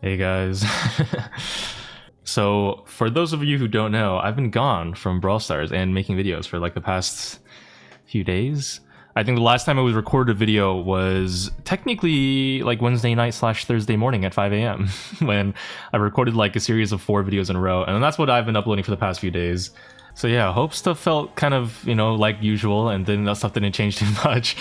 Hey guys. So for those of you who don't know, I've been gone from Brawl Stars and making videos for like the past few days. I think the last time I was recorded a video was technically like Wednesday night / Thursday morning at 5 a.m. when I recorded like a series of 4 videos in a row, and that's what I've been uploading for the past few days. So yeah, hope stuff felt kind of, like usual, and then that stuff didn't change too much.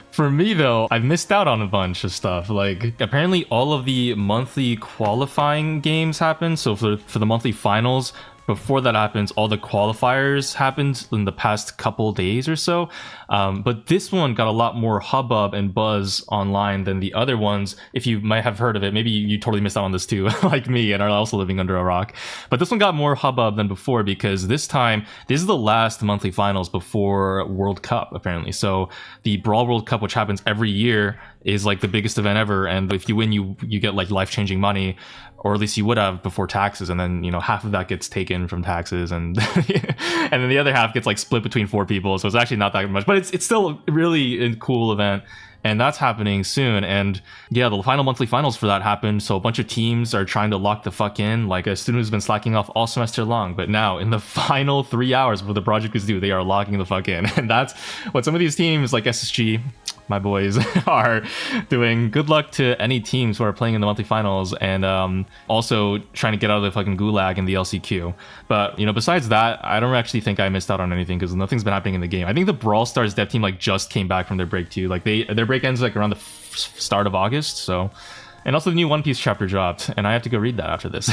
For me though, I've missed out on a bunch of stuff. Like apparently all of the monthly qualifying games happen. So for the monthly finals, before that happens, all the qualifiers happened in the past couple days or so. But this one got a lot more hubbub and buzz online than the other ones. If you might have heard of it, maybe you totally missed out on this too, like me, and are also living under a rock. But this one got more hubbub than before because this is the last monthly finals before World Cup, apparently. So the Brawl World Cup, which happens every year, is like the biggest event ever. And if you win, you get like life-changing money, or at least you would have before taxes, and then half of that gets taken from taxes, and and then the other half gets like split between 4 people, so it's actually not that much, but it's still really a cool event, and that's happening soon. And yeah, the final monthly finals for that happened, so a bunch of teams are trying to lock the fuck in, like a student who's been slacking off all semester long, but now in the final 3 hours before the project is due, they are locking the fuck in. And that's what some of these teams like SSG, my boys, are doing. Good luck to any teams who are playing in the monthly finals, and also trying to get out of the fucking gulag in the LCQ. But besides that, I don't actually think I missed out on anything because nothing's been happening in the game. I think the Brawl Stars dev team like just came back from their break too. Like their break ends like around the start of August, so. And also the new One Piece chapter dropped, and I have to go read that after this.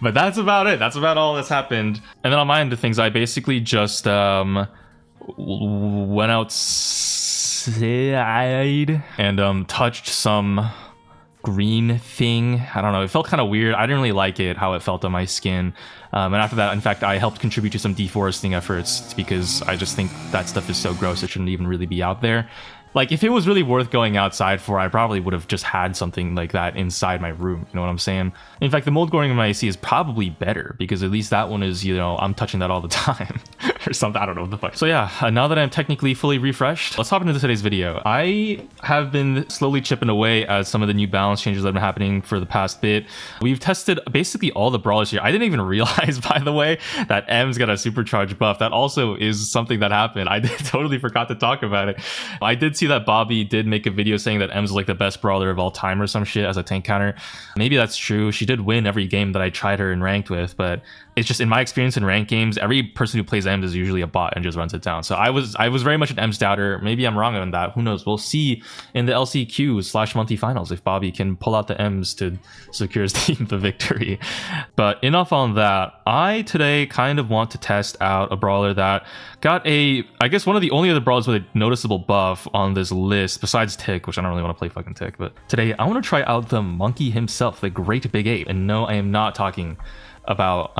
But that's about it. That's about all that's happened. And then on my end of things, I basically just went outside and touched some green thing. I don't know, it felt kind of weird. I didn't really like it, how it felt on my skin. And after that, in fact, I helped contribute to some deforesting efforts because I just think that stuff is so gross, it shouldn't even really be out there. Like, if it was really worth going outside for, I probably would have just had something like that inside my room, you know what I'm saying? In fact, the mold growing in my AC is probably better, because at least that one is, I'm touching that all the time, or something, I don't know what the fuck. So yeah, now that I'm technically fully refreshed, let's hop into today's video. I have been slowly chipping away at some of the new balance changes that have been happening for the past bit. We've tested basically all the brawlers here. I didn't even realize, by the way, that M's got a supercharge buff. That also is something that happened. I totally forgot to talk about it. I did see that Bobby did make a video saying that M's like the best brawler of all time or some shit as a tank counter. Maybe that's true. She did win every game that I tried her in ranked with, but it's just in my experience in ranked games, every person who plays M's is usually a bot and just runs it down. So I was very much an M's doubter. Maybe I'm wrong on that. Who knows? We'll see in the LCQ / monthly finals if Bobby can pull out the M's to secure his team the victory. But enough on that. I today kind of want to test out a brawler that got I guess one of the only other brawlers with a noticeable buff on this list besides Tick, which I don't really want to play fucking Tick. But today I want to try out the monkey himself, the Great Big Ape. And no, I am not talking about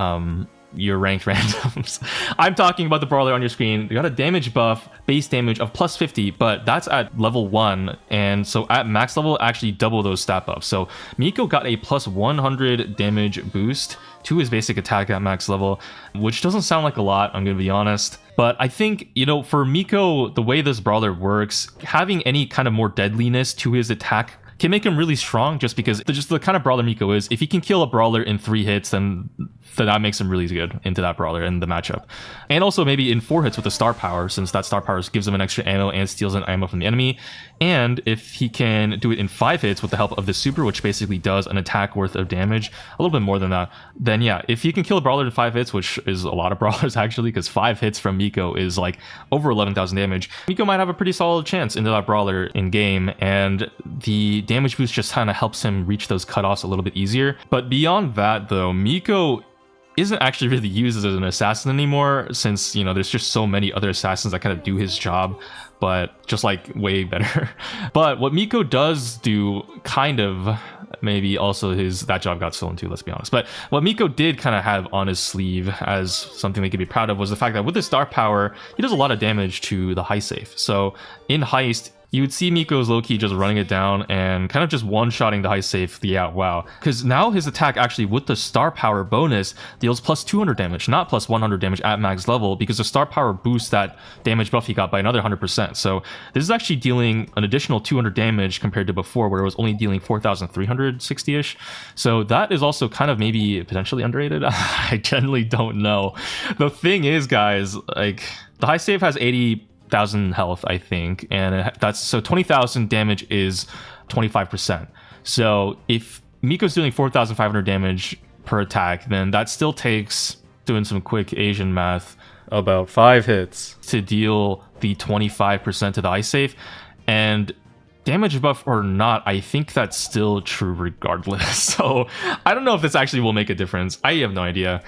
your ranked randoms. I'm talking about the brawler on your screen. They got a damage buff, base damage of plus 50, but that's at level 1, and so at max level actually double those stat buffs. So Miko got a plus 100 damage boost to his basic attack at max level, which doesn't sound like a lot, I'm gonna be honest. But I think, for Miko, the way this brawler works, having any kind of more deadliness to his attack can make him really strong, just because the kind of brawler Miko is. If he can kill a brawler in 3 hits, then that makes him really good into that brawler in the matchup. And also maybe in 4 hits with the star power, since that star power gives him an extra ammo and steals an ammo from the enemy. And if he can do it in 5 hits with the help of the super, which basically does an attack worth of damage, a little bit more than that, then yeah, if he can kill a brawler in 5 hits, which is a lot of brawlers actually, because 5 hits from Miko is like over 11,000 damage, Miko might have a pretty solid chance into that brawler in game, and the damage boost just kind of helps him reach those cutoffs a little bit easier. But beyond that though, Miko isn't actually really used as an assassin anymore, since there's just so many other assassins that kind of do his job, but just like way better. But what Miko does do, kind of, maybe also that job got stolen too, let's be honest. But what Miko did kind of have on his sleeve as something they could be proud of was the fact that with his star power, he does a lot of damage to the Heist safe. So in Heist, you would see Miko's low-key just running it down and kind of just one-shotting the Heist safe. Yeah, wow. Because now his attack actually with the star power bonus deals plus 200 damage, not plus 100 damage at max level, because the star power boosts that damage buff he got by another 100%. So this is actually dealing an additional 200 damage compared to before, where it was only dealing 4,360-ish. So that is also kind of maybe potentially underrated. I generally don't know. The thing is, guys, like the Heist save has 80,000 health, I think, and that's so 20,000 damage is 25%. So if Miko's doing 4,500 damage per attack, then that still takes, doing some quick Asian math, about 5 hits to deal the 25% to the Heist save. And damage buff or not, I think that's still true regardless. So I don't know if this actually will make a difference. I have no idea.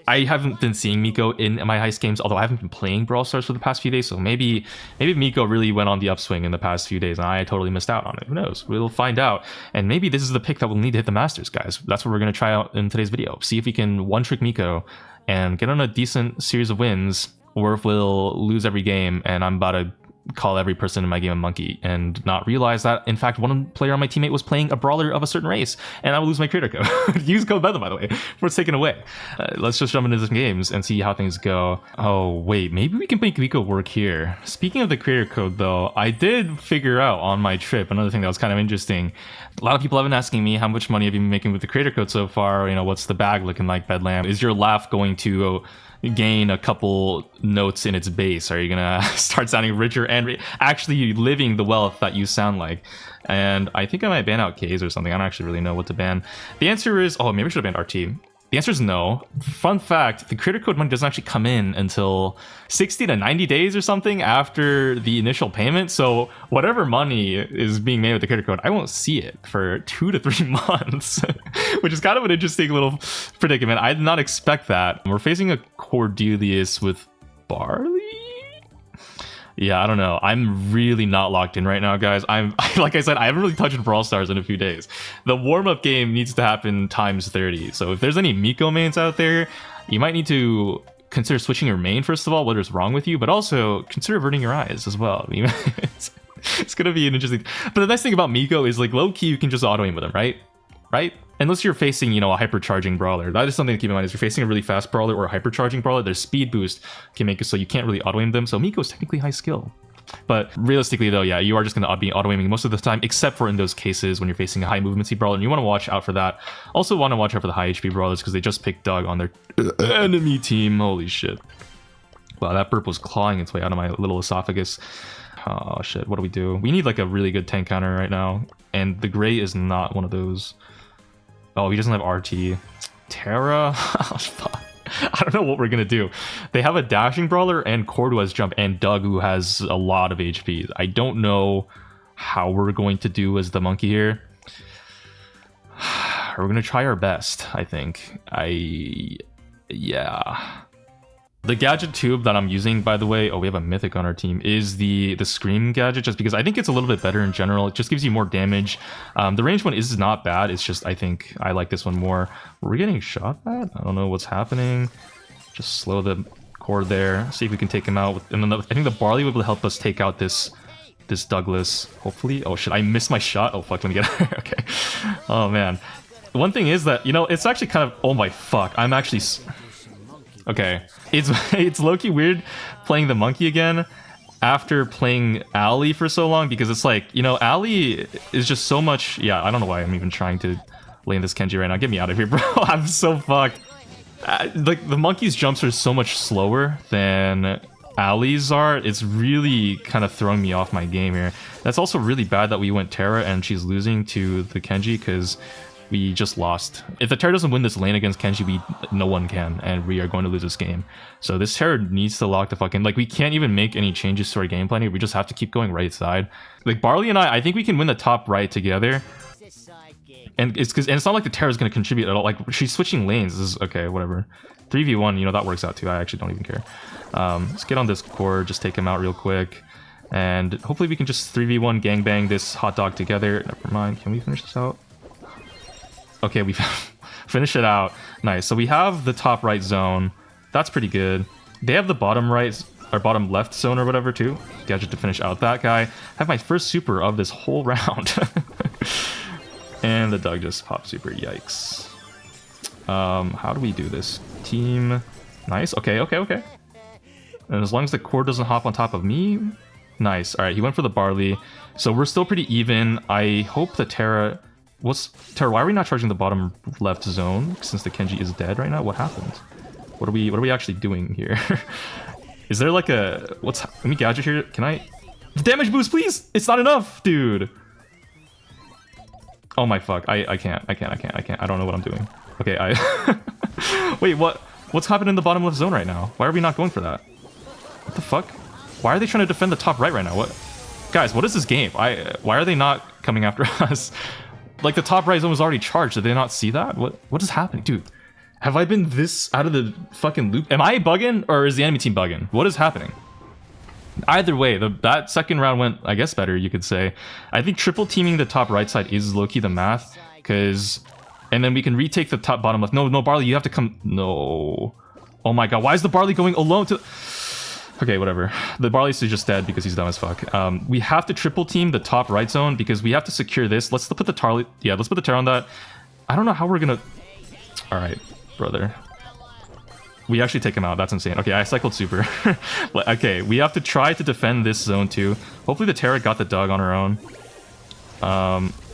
I haven't been seeing Miko in my Heist games, although I haven't been playing Brawl Stars for the past few days, so maybe Miko really went on the upswing in the past few days and I totally missed out on it. Who knows? We'll find out. And maybe this is the pick that we'll need to hit the Masters, guys. That's what we're going to try out in today's video. See if we can one-trick Miko and get on a decent series of wins, or if we'll lose every game and I'm about to call every person in my game a monkey and not realize that, in fact, one player on my teammate was playing a brawler of a certain race and I will lose my creator code. Use code BETHA, by the way, before it's taken away. Let's just jump into some games and see how things go. Oh, wait, maybe we can make Miko work here. Speaking of the creator code, though, I did figure out on my trip another thing that was kind of interesting. A lot of people have been asking me, how much money have you been making with the creator code so far? You know, what's the bag looking like, Bedlam? Is your laugh going to gain a couple notes in its base? Are you gonna start sounding richer and actually living the wealth that you sound like? And I think I might ban out K's or something. I don't actually really know what to ban. The answer is, oh, maybe I should have banned RT. The answer is no. Fun fact, the creator code money doesn't actually come in until 60 to 90 days or something after the initial payment. So whatever money is being made with the creator code, I won't see it for 2 to 3 months, which is kind of an interesting little predicament. I did not expect that. We're facing a Cordelius with Barley? Yeah, I don't know. I'm really not locked in right now, guys. Like I said, I haven't really touched Brawl Stars in a few days. The warm-up game needs to happen times 30. So if there's any Miko mains out there, you might need to consider switching your main, first of all, whether it's wrong with you, but also consider averting your eyes as well. I mean, it's going to be an interesting... But the nice thing about Miko is, like, low-key, you can just auto-aim with him, right? Unless you're facing, you know, a hypercharging brawler. That is something to keep in mind. If you're facing a really fast brawler or a hypercharging brawler, their speed boost can make it so you can't really auto-aim them. So Miko is technically high skill. But realistically, though, yeah, you are just going to be auto-aiming most of the time, except for in those cases when you're facing a high movement speed brawler, and you want to watch out for that. Also want to watch out for the high HP brawlers, because they just picked Doug on their enemy team. Holy shit. Wow, that burp was clawing its way out of my little esophagus. Oh, shit. What do we do? We need, like, a really good tank counter right now, and the Gray is not one of those. Oh, he doesn't have RT. Terra? Oh, fuck. I don't know what we're gonna do. They have a dashing brawler and Cord who has jump and Doug who has a lot of HP. I don't know how we're going to do as the monkey here. We're gonna try our best, I think. Yeah. The gadget tube that I'm using, by the way, oh, we have a mythic on our team, is the Scream gadget, just because I think it's a little bit better in general. It just gives you more damage. The range one is not bad. It's just, I think I like this one more. We're getting shot at? I don't know what's happening. Just slow the Cord there. See if we can take him out. And then I think the Barley will help us take out this Douglas, hopefully. Oh shit, I missed my shot. Oh fuck, let me get her. Okay. Oh man. One thing is that, you know, it's actually kind of, oh my fuck, I'm actually... Okay, it's low-key weird playing the monkey again after playing Ali for so long, because it's like, you know, Ali is just so much... Yeah, I don't know why I'm even trying to lane this Kenji right now. Get me out of here, bro. I'm so fucked. Like, the monkey's jumps are so much slower than Ali's are. It's really kind of throwing me off my game here. That's also really bad that we went Terra and she's losing to the Kenji, because... we just lost. If the Terra doesn't win this lane against Kenji, no one can, and we are going to lose this game. So this Terra needs to lock the fucking... Like, we can't even make any changes to our game plan here. We just have to keep going right side. Like, Barley and I think we can win the top right together. And it's not like the Terra's going to contribute at all. Like, she's switching lanes. This is... Okay, whatever. 3v1, you know, that works out too. I actually don't even care. Let's get on this Cord, just take him out real quick. And hopefully we can just 3v1 gangbang this hot dog together. Never mind. Can we finish this out? Okay, we finish it out. Nice. So we have the top right zone. That's pretty good. They have the bottom right, our bottom left zone or whatever too. Gadget to finish out that guy. Have my first super of this whole round. And the Doug just popped super. Yikes. How do we do this? Team. Nice. Okay. And as long as the core doesn't hop on top of me. Nice. All right, he went for the barley. So we're still pretty even. I hope the Terra... Terra, why are we not charging the bottom left zone? Since the Kenji is dead right now? What happened? What are we actually doing here? Is there like a... Let me gadget here. Can I... Damage boost, please! It's not enough, dude! Oh my fuck. I can't. I don't know what I'm doing. Okay, Wait, what's happening in the bottom left zone right now? Why are we not going for that? What the fuck? Why are they trying to defend the top right now? What? Guys, what is this game? Why are they not coming after us? Like, the top right zone was already charged. Did they not see that? What is happening? Dude, have I been this out of the fucking loop? Am I bugging, or is the enemy team bugging? What is happening? Either way, that second round went, I guess, better, you could say. I think triple teaming the top right side is low-key the math, because... And then we can retake the top bottom left. No, Barley, you have to come... No. Oh my god, why is the Barley going alone to... Okay, whatever. The Barley's just dead because he's dumb as fuck. We have to triple team the top right zone because we have to secure this. Let's put the tar... Yeah, let's put the tar on that. I don't know how we're gonna... Alright, brother. We actually take him out. That's insane. Okay, I cycled super. Okay, we have to try to defend this zone too. Hopefully the Terra got the Doug on her own.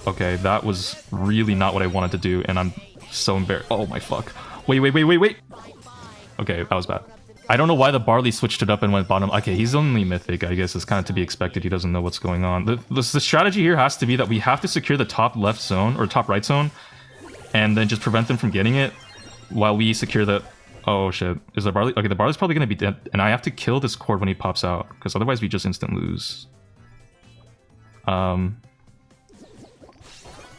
Okay, that was really not what I wanted to do, and I'm so embarrassed. Oh my fuck. Wait. Okay, that was bad. I don't know why the Barley switched it up and went bottom. Okay, he's only mythic, I guess. It's kind of to be expected. He doesn't know what's going on. The strategy here has to be that we have to secure the top left zone, or top right zone, and then just prevent them from getting it while we secure the... Oh shit. Is the Barley... Okay, the Barley's probably going to be dead, and I have to kill this cord when he pops out, because otherwise we just instant lose.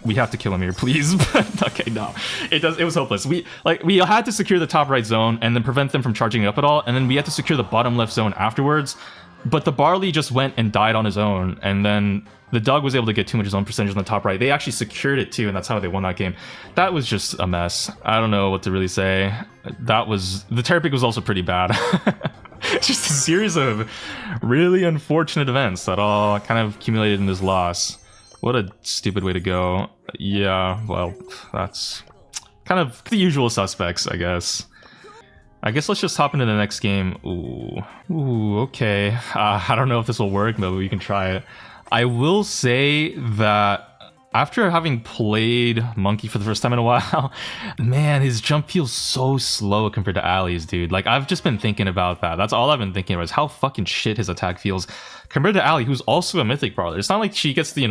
We have to kill him here, please. Okay, no. It was hopeless. We had to secure the top right zone and then prevent them from charging up at all, and then we had to secure the bottom left zone afterwards. But the Barley just went and died on his own, and then the Doug was able to get too much his own percentage on the top right. They actually secured it too, and that's how they won that game. That was just a mess. I don't know what to really say. The Terra pick was also pretty bad. It's just a series of really unfortunate events that all kind of accumulated in this loss. What a stupid way to go. Yeah, well, that's kind of the usual suspects, I guess. I guess let's just hop into the next game. Ooh, okay. I don't know if this will work, but we can try it. I will say that after having played Monkey for the first time in a while, man, his jump feels so slow compared to Ali's, dude. Like, I've just been thinking about that. That's all I've been thinking about, is how fucking shit his attack feels compared to Ali, who's also a mythic brawler. It's not like she gets the,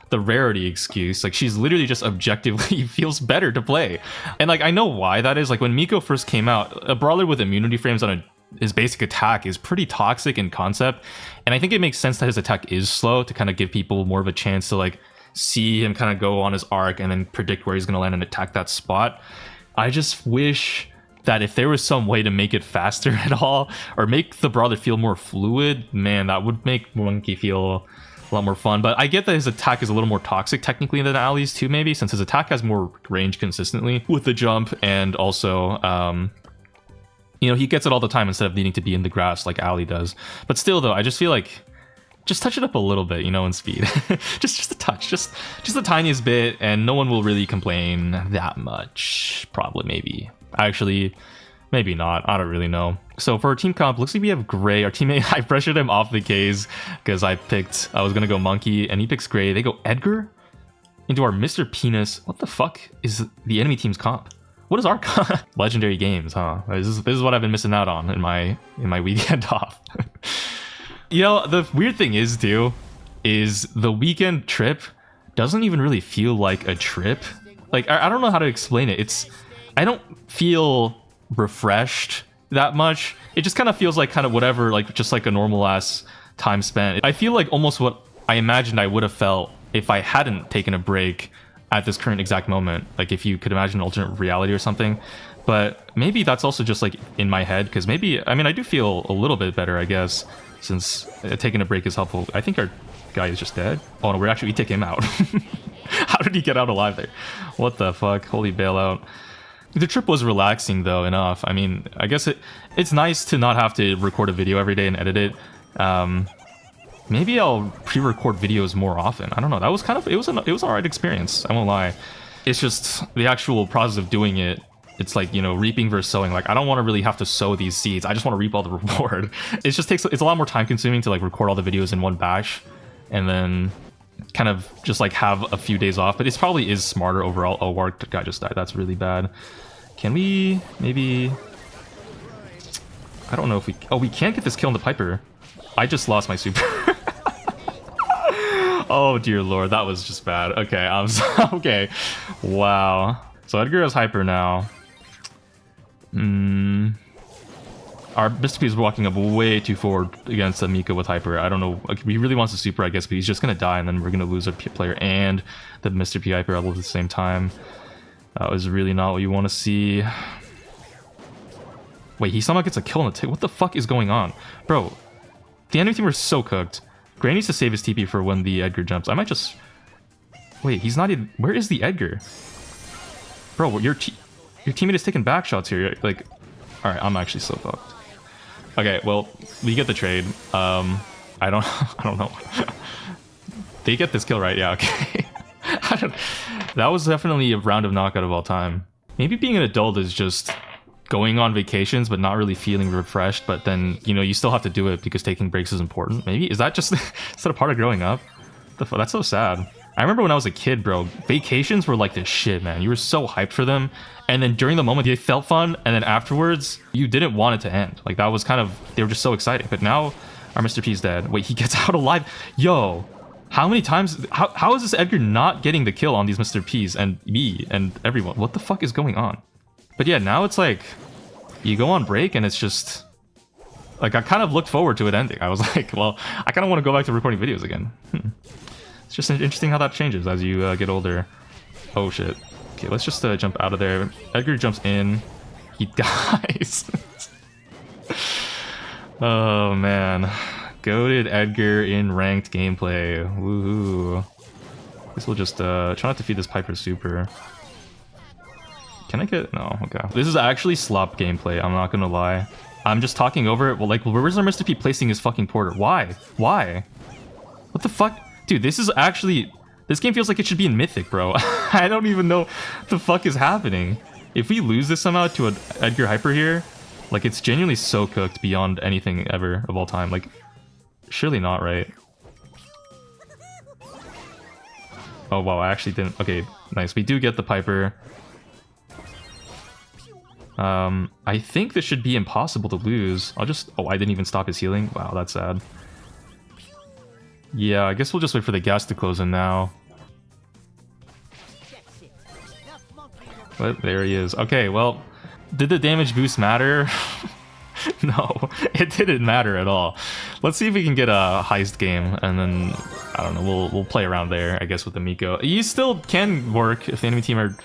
the rarity excuse. Like, she's literally just objectively feels better to play. And like, I know why that is. Like, when Miko first came out, a brawler with immunity frames on his basic attack is pretty toxic in concept. And I think it makes sense that his attack is slow to kind of give people more of a chance to like see him kind of go on his arc and then predict where he's going to land and attack that spot. I just wish that if there was some way to make it faster at all, or make the brawler feel more fluid, man, that would make Monkey feel a lot more fun. But I get that his attack is a little more toxic technically than Ali's too, maybe, since his attack has more range consistently with the jump, and also he gets it all the time instead of needing to be in the grass like Ali does. But still though, I just feel like just touch it up a little bit, in speed. just a touch, just the tiniest bit, and no one will really complain that much. Probably, maybe. Actually, maybe not. I don't really know. So for our team comp, looks like we have Gray. Our teammate, I pressured him off the K's because I was gonna go Monkey, and he picks Gray. They go Edgar into our Mr. Penis. What the fuck is the enemy team's comp? What is our comp? Legendary games, huh? This is what I've been missing out on in my weekend off. The weird thing is, too, is the weekend trip doesn't even really feel like a trip. Like, I don't know how to explain it. I don't feel refreshed that much. It just kind of feels like whatever, like just like a normal ass time spent. I feel like almost what I imagined I would have felt if I hadn't taken a break at this current exact moment. Like if you could imagine an alternate reality or something. But maybe that's also just like in my head, because maybe, I do feel a little bit better, I guess, since taking a break is helpful. I think our guy is just dead. Oh no, we take him out. How did he get out alive there? What the fuck? Holy bailout. The trip was relaxing though enough. I mean, I guess it's nice to not have to record a video every day and edit it. Maybe I'll pre-record videos more often. I don't know. That was kind of it was an alright experience. I won't lie. It's just the actual process of doing it. It's like, you know, reaping versus sowing. Like, I don't want to really have to sow these seeds. I just want to reap all the reward. It's a lot more time consuming to like record all the videos in one batch, and then kind of just like have a few days off. But it probably is smarter overall. Oh, Warg guy just died. That's really bad. Can we maybe? I don't know if we. Oh, we can't get this kill on the Piper. I just lost my super. Oh dear lord, that was just bad. Okay, okay. Wow. So Edgar has hyper now. Our Mr. P is walking up way too forward against the Miko with hyper. I don't know. Like, he really wants to super, I guess, but he's just gonna die, and then we're gonna lose our player and the Mr. P hyper all at the same time. That was really not what you want to see. Wait, he somehow gets a kill on the tick. What the fuck is going on, bro? The enemy team were so cooked. Gray needs to save his TP for when the Edgar jumps. I might just... Wait, he's not even... Where is the Edgar? Bro, your teammate is taking back shots here. Like... Alright, I'm actually so fucked. Okay, well, we get the trade. I don't know. They get this kill, right? Yeah, okay. That was definitely a round of knockout of all time. Maybe being an adult is just going on vacations but not really feeling refreshed, but then, you know, you still have to do it because taking breaks is important. Maybe is that a part of growing up? That's so sad. I remember when I was a kid, bro, vacations were like this shit, man. You were so hyped for them, and then during the moment they felt fun, and then afterwards you didn't want it to end. Like, that was kind of, they were just so exciting. But now our Mr. P's dead. Wait, he gets out alive. Yo, how many times, how is this Edgar not getting the kill on these Mr. P's and me and everyone? What the fuck is going on? But yeah, now it's like, you go on break and it's just... Like, I kind of looked forward to it ending. I was like, well, I kind of want to go back to recording videos again. It's just interesting how that changes as you get older. Oh, shit. Okay, let's just jump out of there. Edgar jumps in. He dies. Oh, man. Goated Edgar in ranked gameplay. Woohoo. I guess we'll just try not to feed this Piper super. Can I get... No, okay. This is actually slop gameplay, I'm not gonna lie. I'm just talking over it. Well, like, where's our Mr. P placing his fucking porter? Why? Why? What the fuck? Dude, this is actually... This game feels like it should be in Mythic, bro. I don't even know what the fuck is happening. If we lose this somehow to an Edgar hyper here, like, it's genuinely so cooked beyond anything ever of all time. Like, surely not, right? Oh, wow, I actually didn't... Okay, nice. We do get the Piper. I think this should be impossible to lose. I'll just... Oh, I didn't even stop his healing. Wow, that's sad. Yeah, I guess we'll just wait for the gas to close in now. But there he is. Okay, well, did the damage boost matter? No, it didn't matter at all. Let's see if we can get a heist game, and then, I don't know, we'll play around there, I guess, with the Miko. You still can work if the enemy team are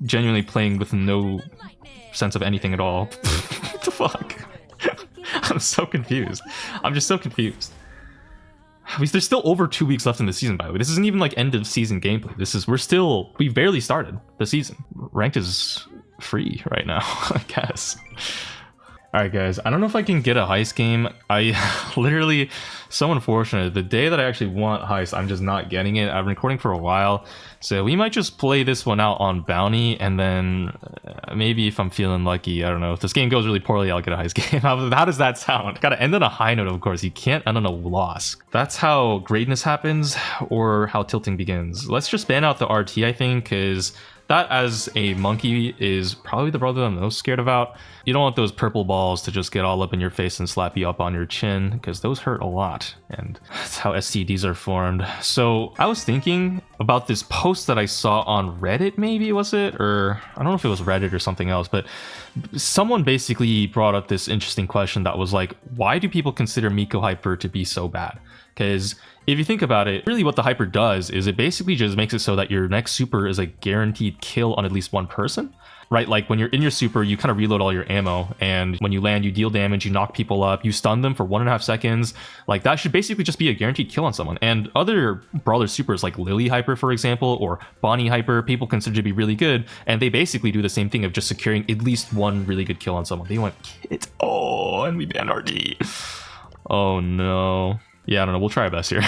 genuinely playing with no sense of anything at all. What the fuck? I'm so confused. I'm just so confused. There's still over 2 weeks left in the season, by the way. This isn't even like end of season gameplay. We've barely started the season. Ranked is free right now, I guess. Alright guys, I don't know if I can get a heist game. I literally, so unfortunate. The day that I actually want heist, I'm just not getting it. I've been recording for a while, so we might just play this one out on bounty, and then maybe if I'm feeling lucky, I don't know. If this game goes really poorly, I'll get a heist game. How does that sound? Gotta end on a high note, of course. You can't end on a loss. That's how greatness happens, or how tilting begins. Let's just ban out the RT, I think, because that as a monkey is probably the brother I'm most scared about. You don't want those purple balls to just get all up in your face and slap you up on your chin, because those hurt a lot, and that's how STDs are formed. So I was thinking about this post that I saw on Reddit, maybe, was it? Or I don't know if it was Reddit or something else, but someone basically brought up this interesting question that was like, why do people consider Miko Hyper to be so bad? Because if you think about it, really what the hyper does is it basically just makes it so that your next super is a guaranteed kill on at least one person, right? Like when you're in your super, you kind of reload all your ammo, and when you land, you deal damage, you knock people up, you stun them for 1.5 seconds. Like that should basically just be a guaranteed kill on someone. And other brawler supers like Lily Hyper, for example, or Bonnie Hyper, people consider to be really good, and they basically do the same thing of just securing at least one really good kill on someone. They want Kit. Oh, and we banned RD. Oh no. Yeah, I don't know. We'll try our best here.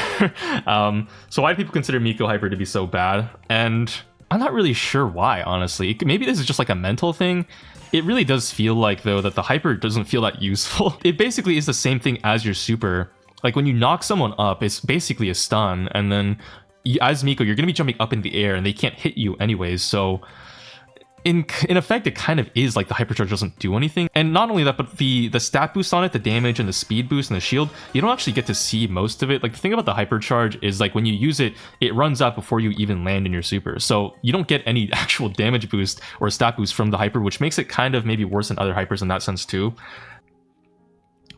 So why do people consider Miko Hyper to be so bad? And I'm not really sure why, honestly. Maybe this is just like a mental thing. It really does feel like, though, that the Hyper doesn't feel that useful. It basically is the same thing as your super. Like when you knock someone up, it's basically a stun. And then as Miko, you're going to be jumping up in the air and they can't hit you anyways. So in effect, it kind of is like the hypercharge doesn't do anything. And not only that, but the stat boost on it, the damage and the speed boost and the shield, you don't actually get to see most of it. Like the thing about the hypercharge is like when you use it, it runs out before you even land in your super. So you don't get any actual damage boost or stat boost from the hyper, which makes it kind of maybe worse than other hypers in that sense too.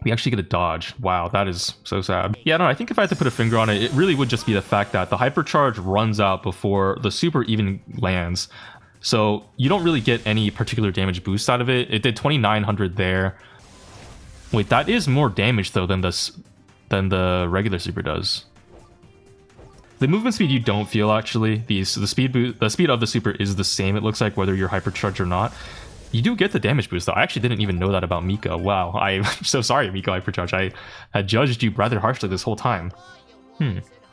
We actually get a dodge. Wow, that is so sad. Yeah, no, I think if I had to put a finger on it, it really would just be the fact that the hypercharge runs out before the super even lands. So you don't really get any particular damage boost out of it. It did 2,900 there. Wait, that is more damage though than the regular super does. The movement speed you don't feel actually. The speed of the super is the same. It looks like whether you're hypercharged or not. You do get the damage boost though. I actually didn't even know that about Miko. Wow, I'm so sorry, Miko Hypercharge. I had judged you rather harshly this whole time.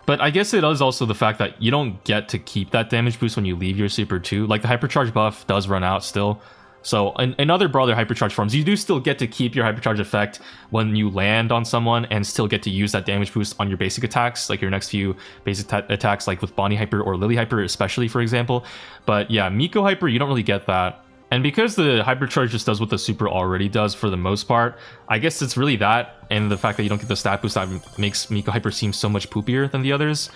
But I guess it is also the fact that you don't get to keep that damage boost when you leave your super too. Like the hypercharge buff does run out still. So in other brawler hypercharge forms, you do still get to keep your hypercharge effect when you land on someone and still get to use that damage boost on your basic attacks, like your next few basic attacks, like with Bonnie Hyper or Lily Hyper especially, for example. But yeah, Miko Hyper, you don't really get that. And because the hypercharge just does what the super already does for the most part, I guess it's really that, and the fact that you don't get the stat boost that makes Miko Hyper seem so much poopier than the others.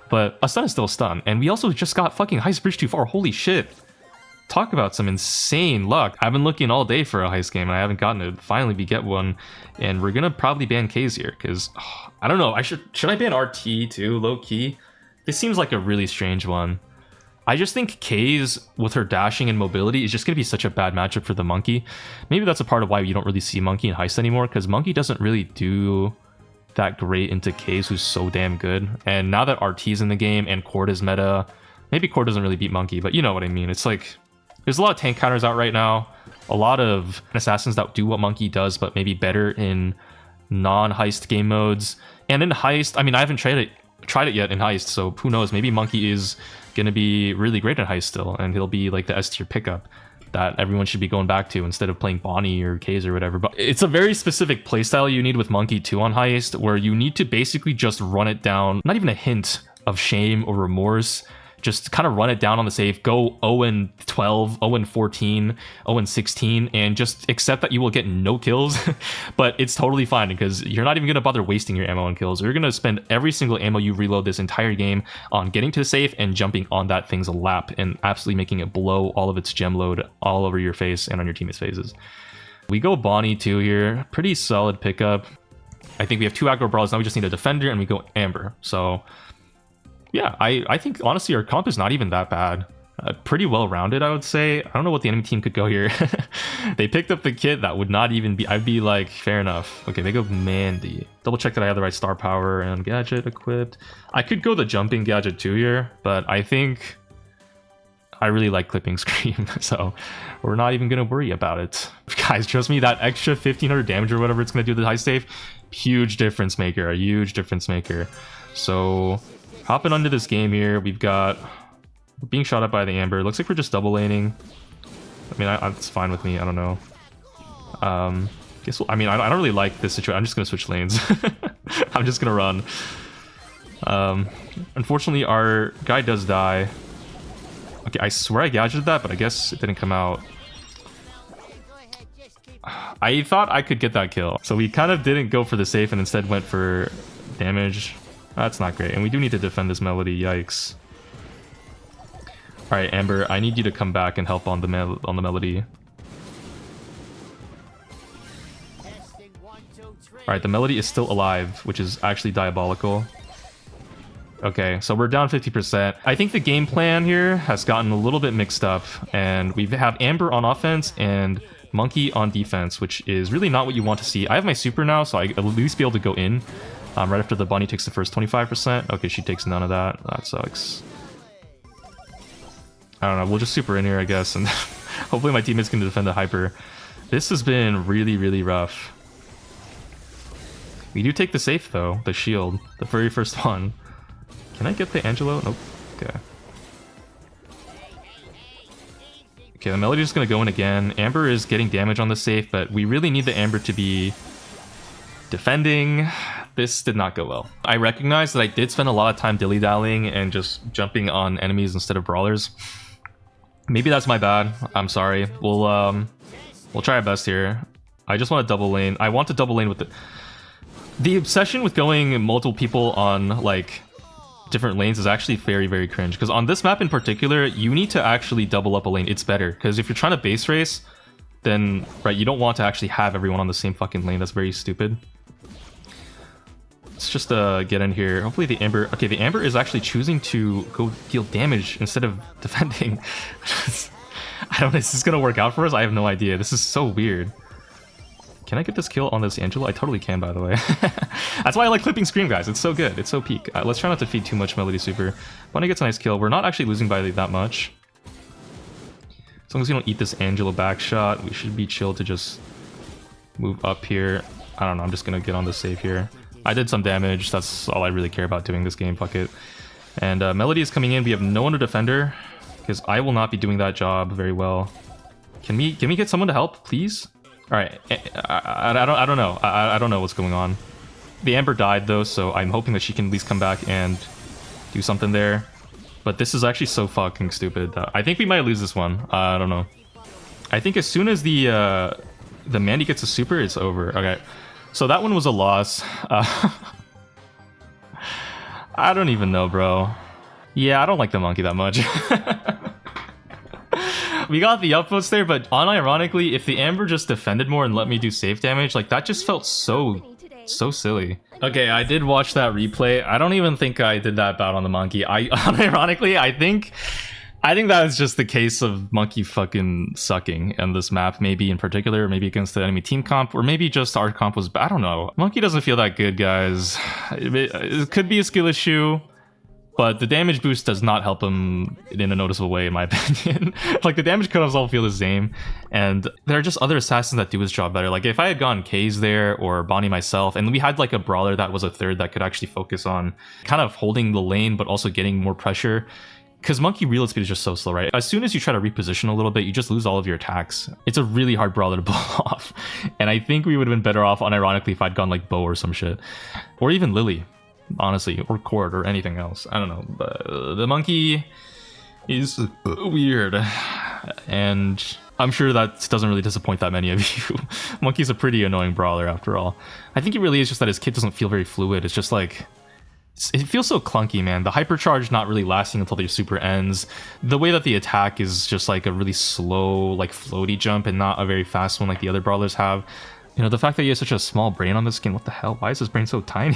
But a stun is still a stun, and we also just got fucking Heist Bridge too far. Holy shit. Talk about some insane luck. I've been looking all day for a Heist game, and I haven't gotten it. Finally, we get one, and we're gonna probably ban K's here, because, I don't know, should I ban RT too, low-key? This seems like a really strange one. I just think K's, with her dashing and mobility, is just going to be such a bad matchup for the Monkey. Maybe that's a part of why you don't really see Monkey in Heist anymore, because Monkey doesn't really do that great into K's, who's so damn good. And now that RT's in the game and Cord is meta, maybe Cord doesn't really beat Monkey, but you know what I mean. It's like, there's a lot of tank counters out right now, a lot of assassins that do what Monkey does, but maybe better in non-Heist game modes. And in Heist, I mean, I haven't tried it yet in Heist, so who knows, maybe Monkey is gonna be really great in Heist still, and he'll be like the S tier pickup that everyone should be going back to instead of playing Bonnie or K's or whatever. But it's a very specific playstyle you need with Monkey 2 on Heist, where you need to basically just run it down, not even a hint of shame or remorse, just kind of run it down on the save, go 0-12, 0-14, 0-16, and just accept that you will get no kills. But it's totally fine because you're not even going to bother wasting your ammo on kills. You're going to spend every single ammo you reload this entire game on getting to the safe and jumping on that thing's lap and absolutely making it blow all of its gem load all over your face and on your teammates' faces. We go Bonnie 2 here. Pretty solid pickup. I think we have 2 aggro brawlers. Now we just need a defender and we go Amber. So yeah, I think honestly our comp is not even that bad. Pretty well rounded, I would say. I don't know what the enemy team could go here. They picked up the kit that would not even be, I'd be like, fair enough. Okay, they go Mandy. Double check that I have the right star power and gadget equipped. I could go the jumping gadget too here, but I think I really like clipping Scream, so we're not even gonna worry about it. Guys, trust me, that extra 1,500 damage or whatever it's gonna do to the high safe, huge difference maker, a huge difference maker. So hopping onto this game here, we've got being shot at by the Amber. Looks like we're just double laning. I mean, it's fine with me. I don't know. I mean, I don't really like this situation. I'm just gonna switch lanes. I'm just gonna run. Unfortunately, our guy does die. Okay, I swear I gadgeted that, but I guess it didn't come out. I thought I could get that kill, so we kind of didn't go for the safe and instead went for damage. That's not great, and we do need to defend this Melody. Yikes. All right, Amber, I need you to come back and help on the Melody. All right, the Melody is still alive, which is actually diabolical. Okay, so we're down 50%. I think the game plan here has gotten a little bit mixed up, and we have Amber on offense and Monkey on defense, which is really not what you want to see. I have my super now, so I at least be able to go in right after the bunny takes the first 25%. Okay, she takes none of that. That sucks. I don't know, we'll just super in here, I guess, and hopefully my teammates can defend the hyper. This has been really, really rough. We do take the safe, though, the shield, the very first one. Can I get the Angelo? Nope. Okay. Okay, the Melody's just gonna go in again. Amber is getting damage on the safe, but we really need the Amber to be defending. This did not go well. I recognize that I did spend a lot of time dilly-dallying and just jumping on enemies instead of brawlers. Maybe that's my bad. I'm sorry. We'll try our best here. I just want to double lane. I want to double lane with the obsession with going multiple people on like different lanes is actually very, very cringe, because on this map in particular you need to actually double up a lane. It's better because if you're trying to base race, then right, you don't want to actually have everyone on the same fucking lane. That's very stupid. Let's just get in here. Hopefully the Amber... Okay, the Amber is actually choosing to go deal damage instead of defending. I don't know, is this gonna work out for us? I have no idea. This is so weird. Can I get this kill on this Angela? I totally can, by the way. That's why I like clipping Scream, guys. It's so good. It's so peak. Let's try not to feed too much Melody Super. Bunny gets a nice kill. We're not actually losing by that much. As long as we don't eat this Angela back shot, we should be chill to just move up here. I don't know, I'm just gonna get on the save here. I did some damage. That's all I really care about doing this game. Fuck it. And Melody is coming in. We have no one to defend her, because I will not be doing that job very well. Can we get someone to help, please? All right. I don't know. I don't know what's going on. The Amber died though, so I'm hoping that she can at least come back and do something there. But this is actually so fucking stupid. I think we might lose this one. I don't know. I think as soon as the Mandy gets a super, it's over. Okay. So that one was a loss. I don't even know, bro. Yeah, I don't like the monkey that much. We got the outpost there, but unironically, if the Amber just defended more and let me do safe damage, like that just felt so silly. Okay, I did watch that replay. I don't even think I did that bad on the monkey. Unironically, I think that is just the case of monkey fucking sucking in this map, maybe in particular, maybe against the enemy team comp, or maybe just our comp was bad. I don't know. Monkey doesn't feel that good, guys. It could be a skill issue, but the damage boost does not help him in a noticeable way, in my opinion. Like, the damage cutoffs all feel the same, and there are just other assassins that do his job better. Like, if I had gone K's there, or Bonnie myself, and we had, like, a brawler that was a third that could actually focus on kind of holding the lane, but also getting more pressure, because monkey reload speed is just so slow, right? As soon as you try to reposition a little bit, you just lose all of your attacks. It's a really hard brawler to pull off, and I think we would have been better off, unironically, if I'd gone, like, Bo or some shit. Or even Lily. Honestly, or Cord, or anything else. I don't know, but the monkey is weird, and I'm sure that doesn't really disappoint that many of you. Monkey's a pretty annoying brawler after all. I think it really is just that his kit doesn't feel very fluid. It's just like, it feels so clunky, man. The hypercharge not really lasting until your super ends. The way that the attack is just like a really slow, like floaty jump and not a very fast one like the other brawlers have. You know, the fact that he has such a small brain on this skin, what the hell? Why is his brain so tiny?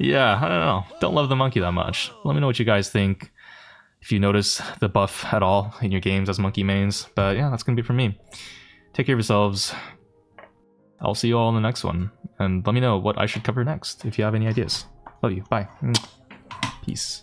Yeah, I don't know. Don't love the monkey that much. Let me know what you guys think, if you notice the buff at all in your games as monkey mains. But yeah, that's gonna be it from me. Take care of yourselves. I'll see you all in the next one. And let me know what I should cover next, if you have any ideas. Love you. Bye. Peace.